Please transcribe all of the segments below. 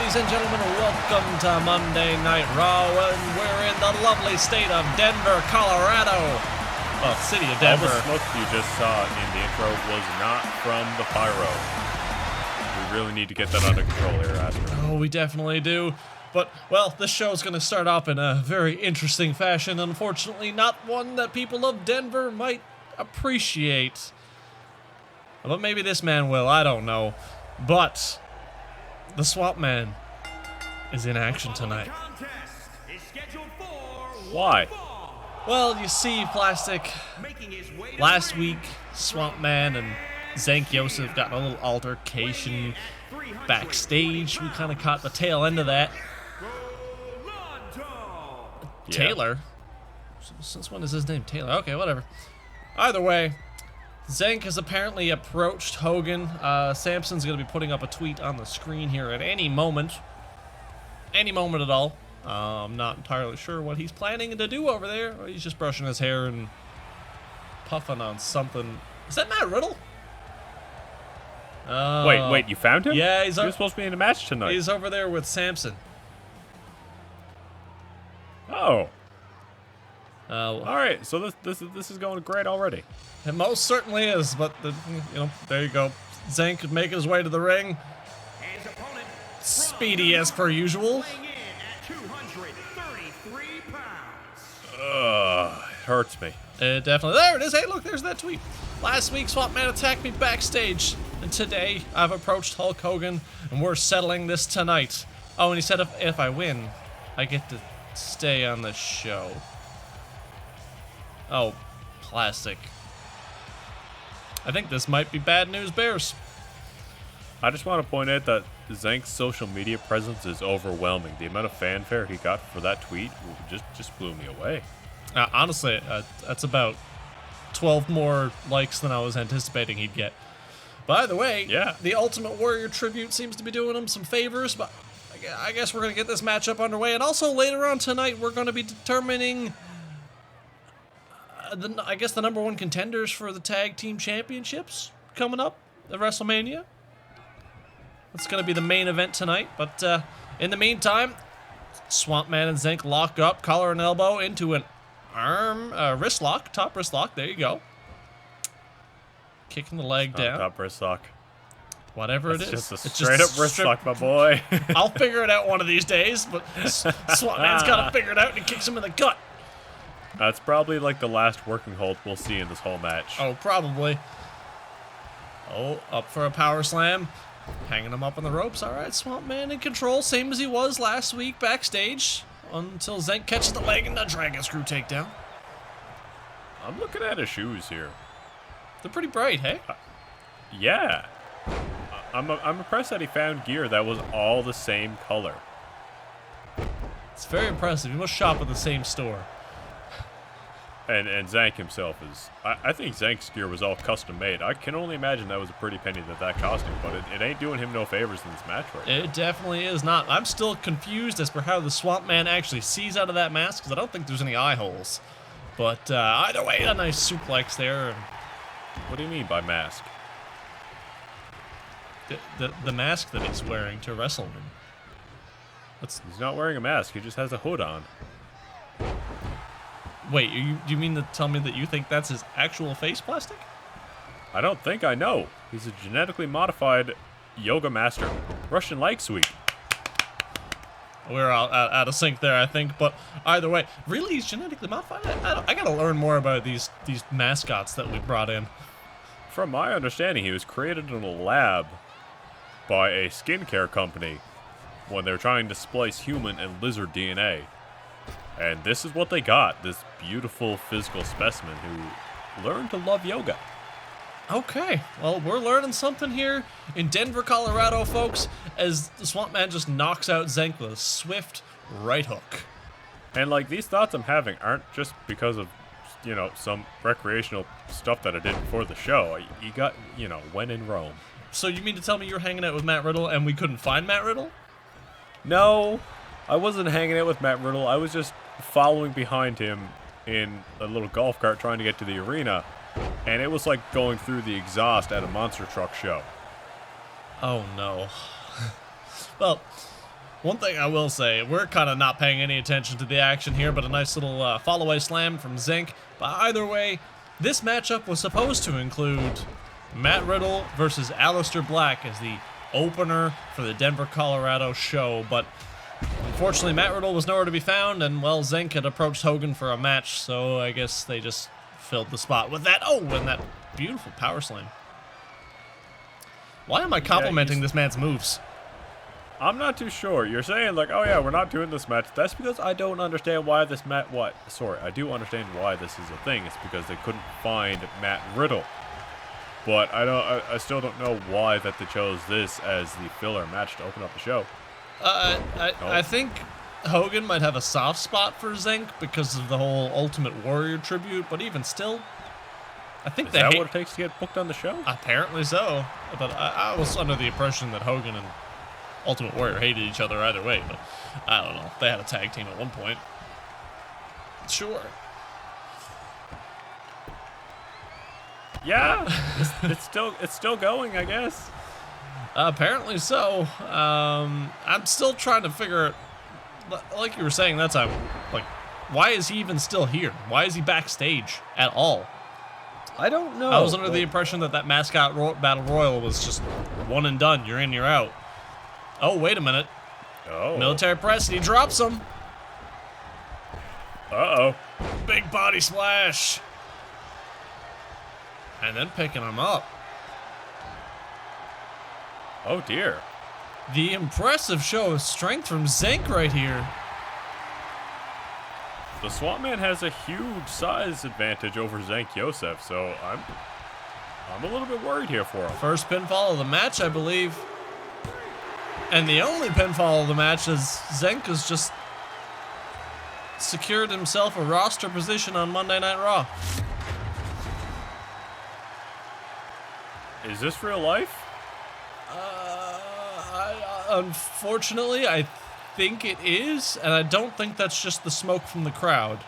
ladies and gentlemen, welcome to Monday Night Raw, and we're in the lovely state of Denver, Colorado. Well, city of Denver. All the smoke you just saw in the intro was not from the pyro. We really need to get that under control here, Astro. Oh, we definitely do. But, well, this show's going to start off in a very interesting fashion. Unfortunately, not one that people of Denver might appreciate. But maybe this man will, I don't know. But the Swamp Man is in action tonight. Why? Well, you see, Plastic, last week, Swamp Man and Zank Yosef got in a little altercation backstage. We kind of caught the tail end of that. Yeah. Taylor? Since when is his name Taylor? Okay, whatever. Either way, Zank has apparently approached Hogan. Samson's going to be putting up a tweet on the screen here at any moment. Any moment at all. I'm not entirely sure what he's planning to do over there. Or he's just brushing his hair and puffing on something. Is that Matt Riddle? Wait, you found him? Yeah, he was supposed to be in a match tonight. He's over there with Samson. Oh. All right, so this is going great already. It most certainly is, but there you go. Zank could make his way to the ring. Speedy as per usual. It hurts me. It definitely. There it is. Hey, look, there's that tweet. Last week, Swamp Man attacked me backstage, and today I've approached Hulk Hogan, and we're settling this tonight. Oh, and he said if I win, I get to stay on the show. Oh, Plastic. I think this might be bad news bears. I just want to point out that Zank's social media presence is overwhelming. The amount of fanfare he got for that tweet just blew me away. Honestly, that's about 12 more likes than I was anticipating he'd get. By the way, yeah, the Ultimate Warrior tribute seems to be doing him some favors, but I guess we're going to get this matchup underway. And also later on tonight, we're going to be determining I guess the number one contenders for the tag team championships coming up at WrestleMania. That's going to be the main event tonight. But in the meantime, Swamp Man and Zank lock up, collar and elbow into an wrist lock, top wrist lock. There you go. Kicking the leg down. Top wrist lock. Whatever it is. Just a straight up wrist lock, my boy. I'll figure it out one of these days, but Swamp Man's got to figure it out and he kicks him in the gut. That's probably like the last working hold we'll see in this whole match. Oh, probably. Oh, up for a power slam. Hanging him up on the ropes. All right, Swamp Man in control, same as he was last week backstage, until Zank catches the leg and the Dragon Screw takedown. I'm looking at his shoes here. They're pretty bright, hey? Yeah. I'm impressed that he found gear that was all the same color. It's very impressive. You must shop at the same store. And Zank himself is... I think Zank's gear was all custom made. I can only imagine that was a pretty penny that cost him, but it ain't doing him no favors in this match right now. It definitely is not. I'm still confused as for how the Swamp Man actually sees out of that mask, because I don't think there's any eye holes. But either way, a nice suplex there. What do you mean by mask? The mask that he's wearing to wrestle in. He's not wearing a mask. He just has a hood on. Wait, do you mean to tell me that you think that's his actual face, Plastic? I don't think I know. He's a genetically modified yoga master. Russian leg sweep. We're out of sync there, I think. But either way, really, he's genetically modified? I gotta learn more about these mascots that we brought in. From my understanding, he was created in a lab by a skincare company when they were trying to splice human and lizard DNA. And this is what they got, this beautiful physical specimen who learned to love yoga. Okay, well, we're learning something here in Denver, Colorado, folks, as the Swamp Man just knocks out Zank with a swift right hook. And, like, these thoughts I'm having aren't just because of, some recreational stuff that I did before the show. You got, when in Rome. So you mean to tell me you were hanging out with Matt Riddle and we couldn't find Matt Riddle? No, I wasn't hanging out with Matt Riddle. I was just following behind him in a little golf cart trying to get to the arena, and it was like going through the exhaust at a monster truck show. Oh no. Well, One thing I will say, we're kind of not paying any attention to the action here, but a nice little fall-away slam from Zenk. But either way, this matchup was supposed to include Matt Riddle versus Aleister Black as the opener for the Denver, Colorado show, but unfortunately Matt Riddle was nowhere to be found, and well, Zenk had approached Hogan for a match, so I guess they just filled the spot with that. Oh, and that beautiful power slam. Why am I complimenting this man's moves? I'm not too sure. You're saying like, oh yeah, we're not doing this match. That's because I don't understand why this I do understand why this is a thing. It's because they couldn't find Matt Riddle. But I still don't know why that they chose this as the filler match to open up the show. I think Hogan might have a soft spot for Zenk because of the whole Ultimate Warrior tribute, but even still, I think is that what it takes to get booked on the show? Apparently so. But I was under the impression that Hogan and Ultimate Warrior hated each other either way, but I don't know. They had a tag team at one point. Sure. Yeah, it's still going, I guess. Apparently so. I'm still trying to figure, like you were saying that time, like, why is he even still here? Why is he backstage at all? I don't know. I was under the impression that mascot battle royal was just one and done. You're in, you're out. Oh, wait a minute. Oh. Military press, and he drops him. Uh-oh. Big body splash. And then picking him up. Oh, dear. The impressive show of strength from Zenk right here. The Swamp Man has a huge size advantage over Zenk Yosef, so I'm a little bit worried here for him. First pinfall of the match, I believe. And the only pinfall of the match is Zenk has just secured himself a roster position on Monday Night Raw. Is this real life? Unfortunately, I think it is, and I don't think that's just the smoke from the crowd.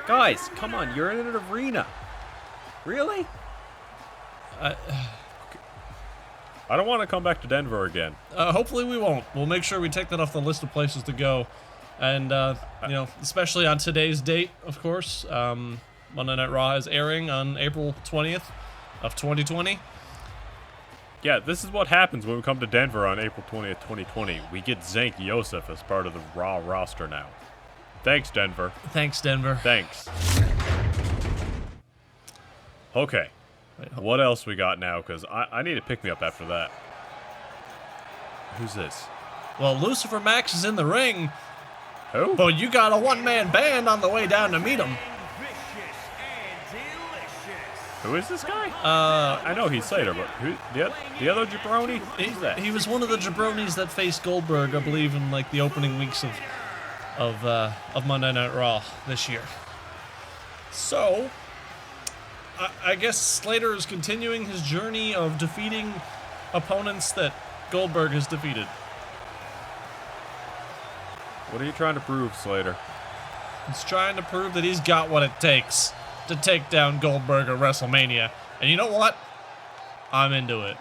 Guys, come on, you're in an arena. Really? I don't want to come back to Denver again. Hopefully we won't. We'll make sure we take that off the list of places to go. And, you know, especially on today's date, of course. Monday Night Raw is airing on April 20th of 2020. Yeah, this is what happens when we come to Denver on April 20th, 2020. We get Zenk Yosef as part of the Raw roster now. Thanks, Denver. Thanks, Denver. Thanks. Okay. What else we got now? Because I need to pick me up after that. Who's this? Well, Lucifer Max is in the ring. Who? But you got a one-man band on the way down to meet him. Who is this guy? I know he's Slater, but who? The other jabroni? Who's that? He was one of the jabronis that faced Goldberg, I believe, in like the opening weeks of Monday Night Raw this year. So, I guess Slater is continuing his journey of defeating opponents that Goldberg has defeated. What are you trying to prove, Slater? He's trying to prove that he's got what it takes to take down Goldberg at WrestleMania. And you know what? I'm into it.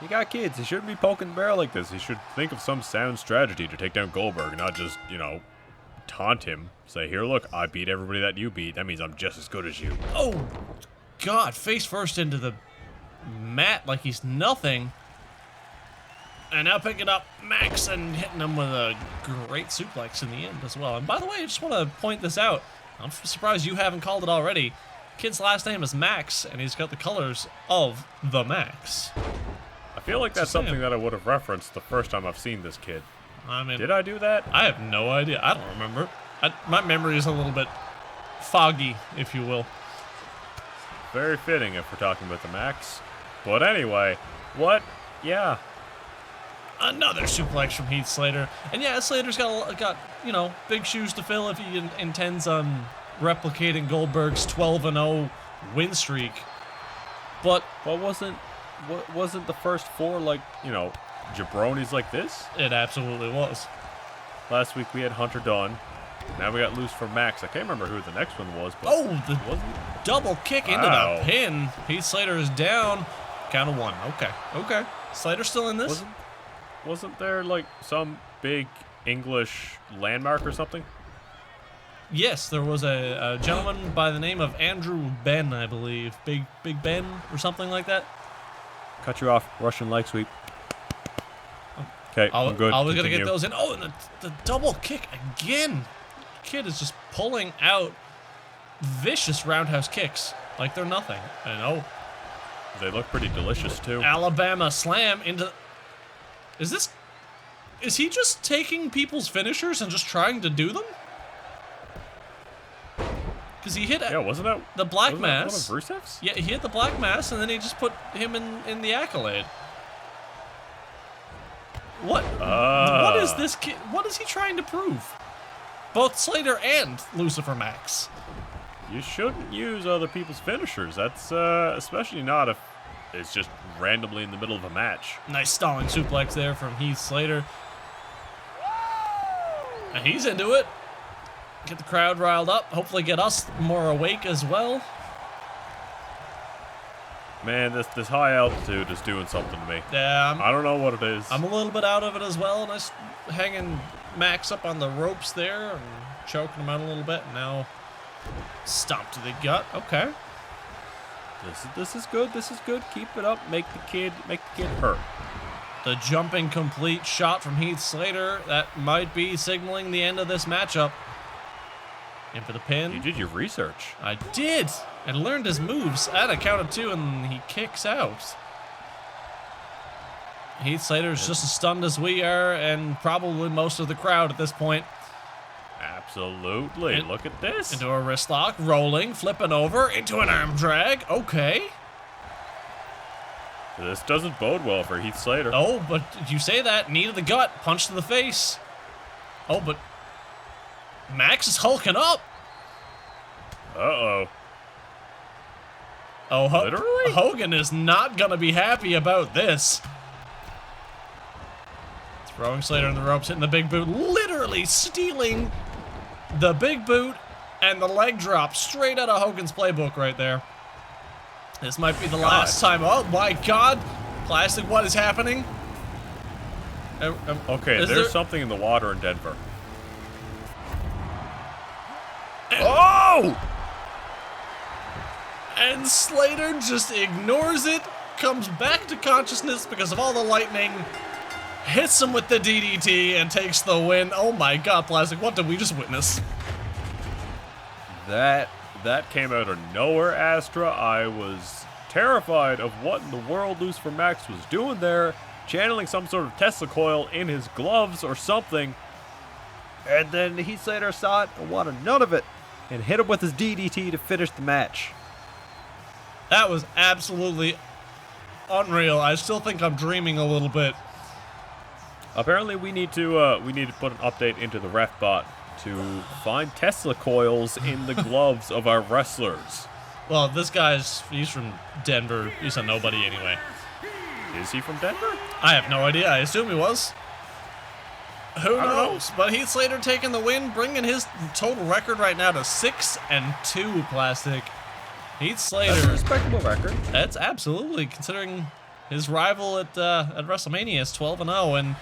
You got kids. He shouldn't be poking the barrel like this. He should think of some sound strategy to take down Goldberg, not just, you know, taunt him. Say, here, look, I beat everybody that you beat. That means I'm just as good as you. Oh, God. Face first into the mat like he's nothing. And now picking up Max and hitting him with a great suplex in the end as well. And by the way, I just want to point this out. I'm surprised you haven't called it already. Kid's last name is Max, and he's got the colors of the Max. I feel like that's something that I would have referenced the first time I've seen this kid. I mean, did I do that? I have no idea. I don't remember. My memory is a little bit foggy, if you will. Very fitting if we're talking about the Max. But anyway, what? Yeah. Another suplex from Heath Slater. And yeah, Slater's got you know, big shoes to fill if he intends on replicating Goldberg's 12-0 win streak. But wasn't the first four, like, you know, jabronis like this? It absolutely was. Last week we had Hunter Dunn. Now we got Lucifer Max. I can't remember who the next one was, but the double kick into the pin. Heath Slater is down. Count of one. Okay. Slater's still in this. Wasn't there like some big English landmark or something? Yes, there was a gentleman by the name of Andrew Ben, I believe. Big Ben or something like that. Cut you off. Russian leg sweep. Okay, I'm good. I was going to Continue. get those in. Oh, and the double kick again. Kid is just pulling out vicious roundhouse kicks like they're nothing. And oh, They look pretty delicious too. Alabama slam into... Is he just taking people's finishers and just trying to do them? Because he hit Yeah, wasn't that the Black wasn't Mass. that one of Rusev's? Yeah, he hit the Black Mass, and then he just put him in the accolade. What is this kid? What is he trying to prove? Both Slater and Lucifer Max. You shouldn't use other people's finishers. That's especially not if it's just randomly in the middle of a match. Nice stalling suplex there from Heath Slater. And he's into it. Get the crowd riled up. Hopefully get us more awake as well. Man, this high altitude is doing something to me. Yeah, I don't know what it is. I'm a little bit out of it as well. Nice hanging Max up on the ropes there and choking him out a little bit. Now stomp to the gut. Okay. This is good. This is good. Keep it up. Make the kid hurt. The jumping complete shot from Heath Slater. That might be signaling the end of this matchup. In for the pin. You did your research. I did. And learned his moves at a count of 2, and he kicks out. Heath Slater's just as stunned as we are, and probably most of the crowd at this point. Absolutely. Look at this. Into a wrist lock, rolling, flipping over, into an arm drag. Okay. This doesn't bode well for Heath Slater. Oh, but you say that. Knee to the gut, punch to the face. Oh, but Max is hulking up. Uh-oh. Oh, Literally? Hogan is not going to be happy about this. Throwing Slater in the ropes, hitting the big boot, literally stealing the big boot and the leg drop straight out of Hogan's playbook right there. This might be the last time. Oh, my God. Plastic, what is happening? Okay, Is there's there- something in the water in Denver. Oh! And Slater just ignores it, comes back to consciousness because of all the lightning, hits him with the DDT, and takes the win. Oh my God, Plastic, what did we just witness? That came out of nowhere, Astra. I was terrified of what in the world Lucifer Max was doing there, channeling some sort of Tesla coil in his gloves or something. And then Heath Slater saw it and wanted none of it, and hit him with his DDT to finish the match. That was absolutely unreal. I still think I'm dreaming a little bit. Apparently, we need to put an update into the ref bot to find Tesla coils in the gloves of our wrestlers. Well, this he's from Denver. He's a nobody anyway. Is he from Denver? I have no idea. I assume he was. Who don't knows? But Heath Slater taking the win, bringing his total record right now to 6-2, Plastic. Heath Slater. That's a respectable record. That's absolutely, considering his rival at WrestleMania is 12-0, and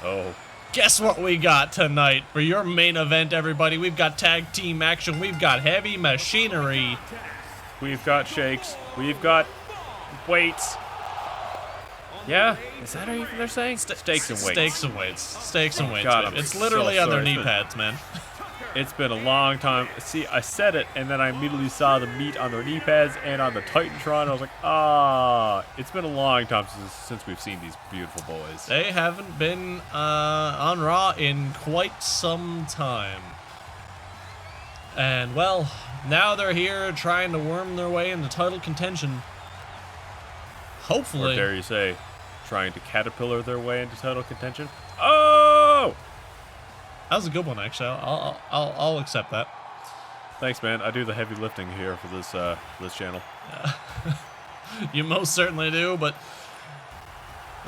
Oh. guess what we got tonight for your main event, everybody? We've got tag team action. We've got heavy machinery. We've got shakes. We've got weights. Yeah? Is that even they're saying? Steaks and weights. Steaks and weights. Steaks and weights. God, baby. I'm It's literally so on their sorry. knee pads, man. It's been a long time. See, I said it, and then I immediately saw the meat on their knee pads and on the Titantron. I was like, it's been a long time since we've seen these beautiful boys. They haven't been on Raw in quite some time. And, well, now they're here trying to worm their way into title contention. Hopefully. Or dare you say, trying to caterpillar their way into title contention. Oh! That was a good one, actually. I'll accept that. Thanks, man. I do the heavy lifting here for this channel. You most certainly do, but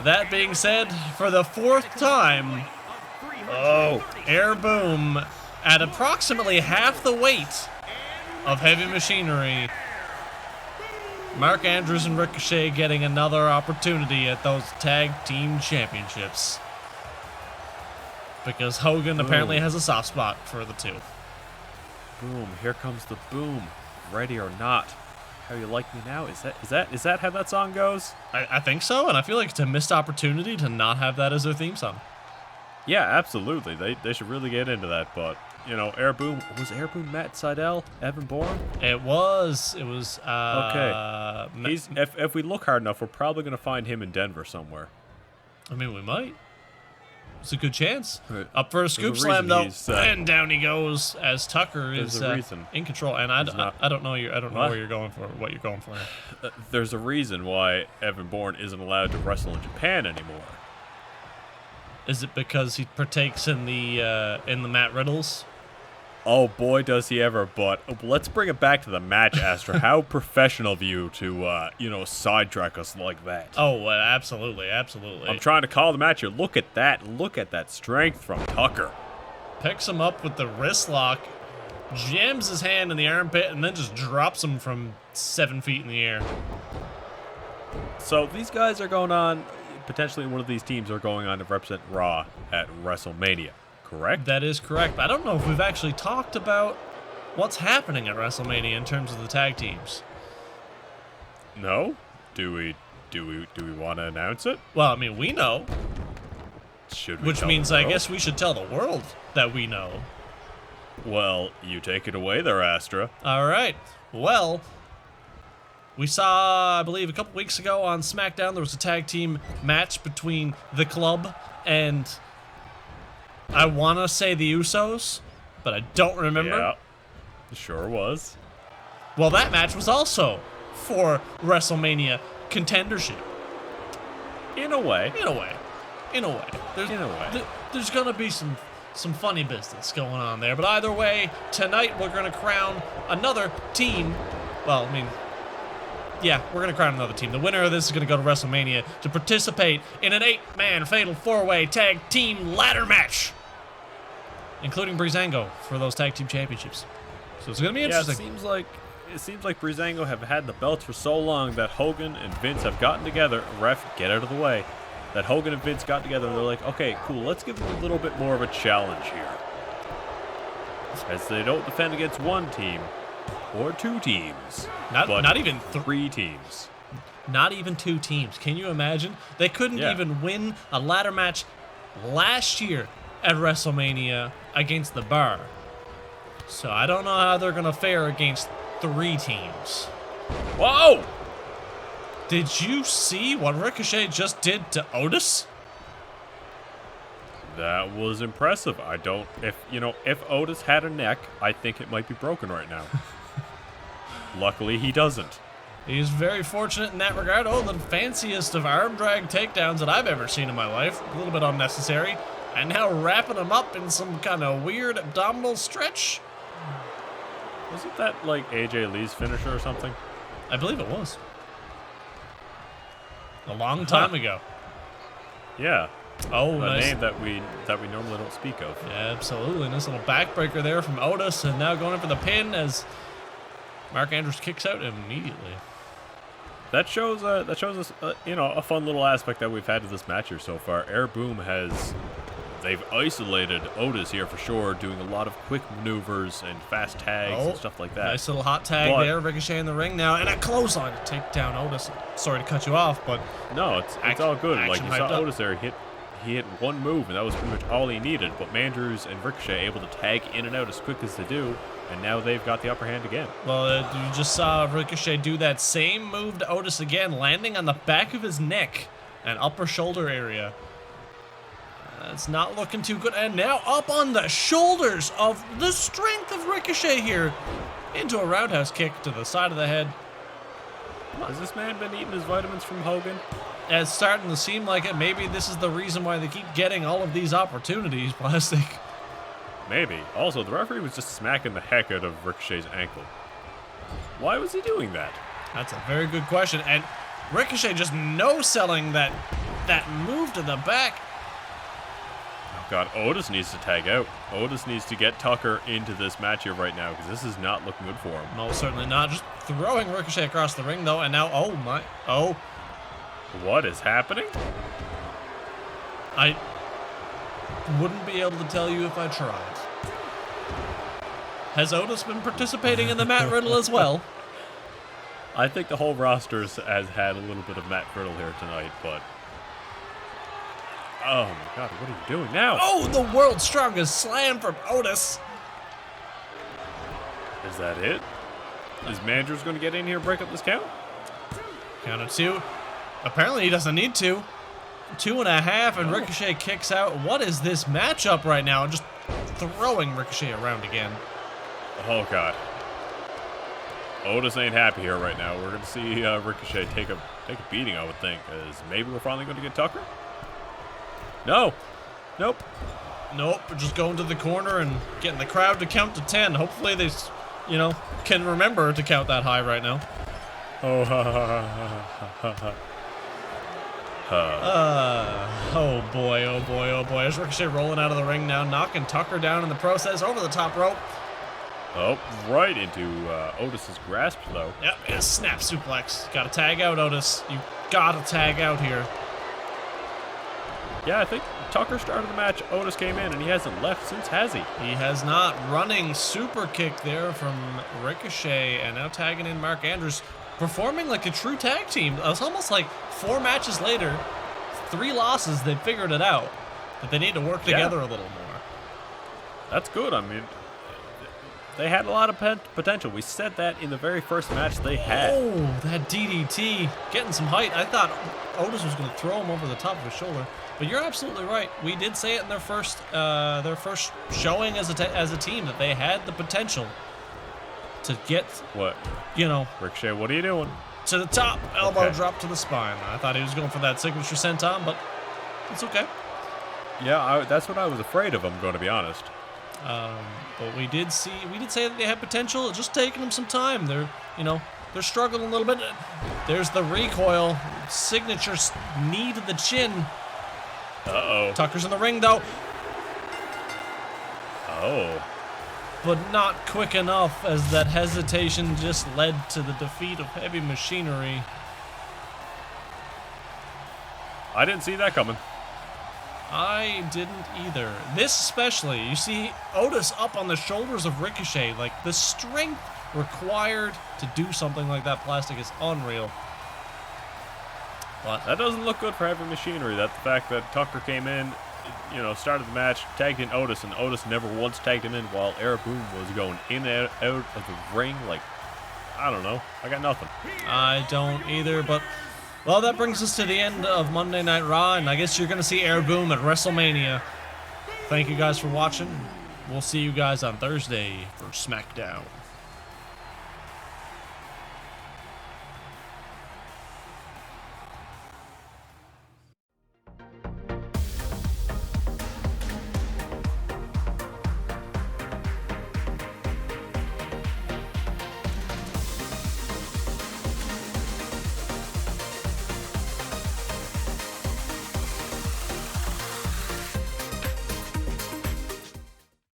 that being said, for the 4th time, Air Boom, at approximately half the weight of heavy machinery, Mark Andrews and Ricochet getting another opportunity at those tag team championships. Because Hogan apparently has a soft spot for the two. Boom, here comes the boom. Ready or not. How You Like Me Now? Is that how that song goes? I think so, and I feel like it's a missed opportunity to not have that as their theme song. Yeah, absolutely. They should really get into that, but you know, Air Boom, was Air Boom Matt Seidel, Evan Bourne? It was Okay. If we look hard enough, we're probably gonna find him in Denver somewhere. I mean, we might. It's a good chance. Right. Up for a scoop slam though, he's, and down he goes as Tucker there's is a reason in control. And I don't know what you're going for. There's a reason why Evan Bourne isn't allowed to wrestle in Japan anymore. Is it because he partakes in the Matt Riddles? Oh boy, does he ever! But let's bring it back to the match, Astra. How professional of you to sidetrack us like that. Oh, absolutely, absolutely. I'm trying to call the match here. Look at that! Look at that strength from Tucker. Picks him up with the wrist lock, jams his hand in the armpit, and then just drops him from 7 feet in the air. So these guys are going on. Potentially, one of these teams are going on to represent Raw at WrestleMania. Correct? That is correct, but I don't know if we've actually talked about what's happening at WrestleMania in terms of the tag teams. No? Do we want to announce it? Well, I mean, we know. Should we? Which means I guess we should tell the world that we know. Well, you take it away there, Astra. All right. Well, we saw, I believe, a couple weeks ago on SmackDown, there was a tag team match between The Club and I want to say the Usos, but I don't remember. Yeah, sure was. Well, that match was also for WrestleMania contendership. In a way. There's going to be some funny business going on there. But either way, tonight we're going to crown another team. Well, I mean, yeah, we're going to crown another team. The winner of this is going to go to WrestleMania to participate in an 8-man fatal 4-way tag team ladder match, including Breezango for those tag team championships. So it's going to be interesting. Yeah, it seems like Breezango have had the belts for so long that Hogan and Vince have gotten together. Ref, get out of the way. That Hogan and Vince got together and they're like, okay, cool, let's give them a little bit more of a challenge here. As they don't defend against one team or two teams. Not even three teams. Not even two teams. Can you imagine? They couldn't even win a ladder match last year at WrestleMania against the Bar. So I don't know how they're going to fare against three teams. Whoa! Did you see what Ricochet just did to Otis? That was impressive. If Otis had a neck, I think it might be broken right now. Luckily, he doesn't. He's very fortunate in that regard. Oh, the fanciest of arm drag takedowns that I've ever seen in my life. A little bit unnecessary. And now wrapping him up in some kind of weird abdominal stretch. Wasn't that like AJ Lee's finisher or something? I believe it was. A long time ago. Yeah. Oh, a nice name that we normally don't speak of. Yeah, absolutely. Nice little backbreaker there from Otis, and now going in for the pin as Mark Andrews kicks out immediately. That shows us a fun little aspect that we've had to this match here so far. Air Boom they've isolated Otis here for sure, doing a lot of quick maneuvers and fast tags and stuff like that. Nice little hot tag there, Ricochet in the ring now, and a clothesline to take down Otis. Sorry to cut you off, but no, it's all good. Like you saw Otis there, he hit one move, and that was pretty much all he needed. But Mandrews and Ricochet able to tag in and out as quick as they do, and now they've got the upper hand again. Well, you just saw Ricochet do that same move to Otis again, landing on the back of his neck and upper shoulder area. It's not looking too good. And now up on the shoulders of the strength of Ricochet here into a roundhouse kick to the side of the head. Has this man been eating his vitamins from Hogan? It's starting to seem like it. Maybe this is the reason why they keep getting all of these opportunities, Plastic. Maybe. Also, the referee was just smacking the heck out of Ricochet's ankle. Why was he doing that? That's a very good question. And Ricochet just no-selling that move to the back. God, Otis needs to tag out. Otis needs to get Tucker into this match here right now because this is not looking good for him. No, certainly not. Just throwing Ricochet across the ring, though, and now, oh my, oh. What is happening? I wouldn't be able to tell you if I tried. Has Otis been participating in the Matt Riddle as well? I think the whole roster has had a little bit of Matt Riddle here tonight, but... Oh my God, what are you doing now? Oh, the world's strongest slam from Otis. Is that it? Is Mandrews going to get in here and break up this count? Count of two. Apparently he doesn't need to. 2.5, and Ricochet kicks out. What is this matchup right now? Just throwing Ricochet around again. Oh God. Otis ain't happy here right now. We're going to see Ricochet take a beating, I would think. As maybe we're finally going to get Tucker? No. Nope. Nope. We're just going to the corner and getting the crowd to count to 10. Hopefully they, you know, can remember to count that high right now. Oh, oh boy, oh boy, oh boy. There's Ricochet rolling out of the ring now, knocking Tucker down in the process over the top rope. Oh, right into Otis's grasp, though. Yep, yeah, snap suplex. Gotta tag out, Otis. You gotta tag out here. Yeah, I think Tucker started the match. Otis came in, and he hasn't left since, has he? He has not. Running super kick there from Ricochet, and now tagging in Mark Andrews, performing like a true tag team. It's almost like 4 matches later, 3 losses, they figured it out, that they need to work together a little more. That's good. I mean, they had a lot of potential. We said that in the very first match they had. Oh, that DDT, getting some height. I thought Otis was going to throw him over the top of his shoulder. But you're absolutely right. We did say it in their first showing as a team that they had the potential to get, what? You know, Ricochet, what are you doing? To the top, elbow drop to the spine. I thought he was going for that signature senton, but it's okay. Yeah, that's what I was afraid of. I'm going to be honest. But we did say that they had potential. It's just taking them some time. They're struggling a little bit. There's the recoil, signature knee to the chin. Uh-oh. Tucker's in the ring, though. Oh. But not quick enough, as that hesitation just led to the defeat of Heavy Machinery. I didn't see that coming. I didn't either. This especially. You see Otis up on the shoulders of Ricochet. Like, the strength required to do something like that plastic is unreal. But that doesn't look good for Heavy Machinery. That the fact that Tucker came in, started the match, tagged in Otis, and Otis never once tagged him in while Eric Boone was going in and out of the ring. Like, I don't know. I got nothing. I don't either, but, well, that brings us to the end of Monday Night Raw, and I guess you're going to see Eric Boone at WrestleMania. Thank you guys for watching. We'll see you guys on Thursday for SmackDown.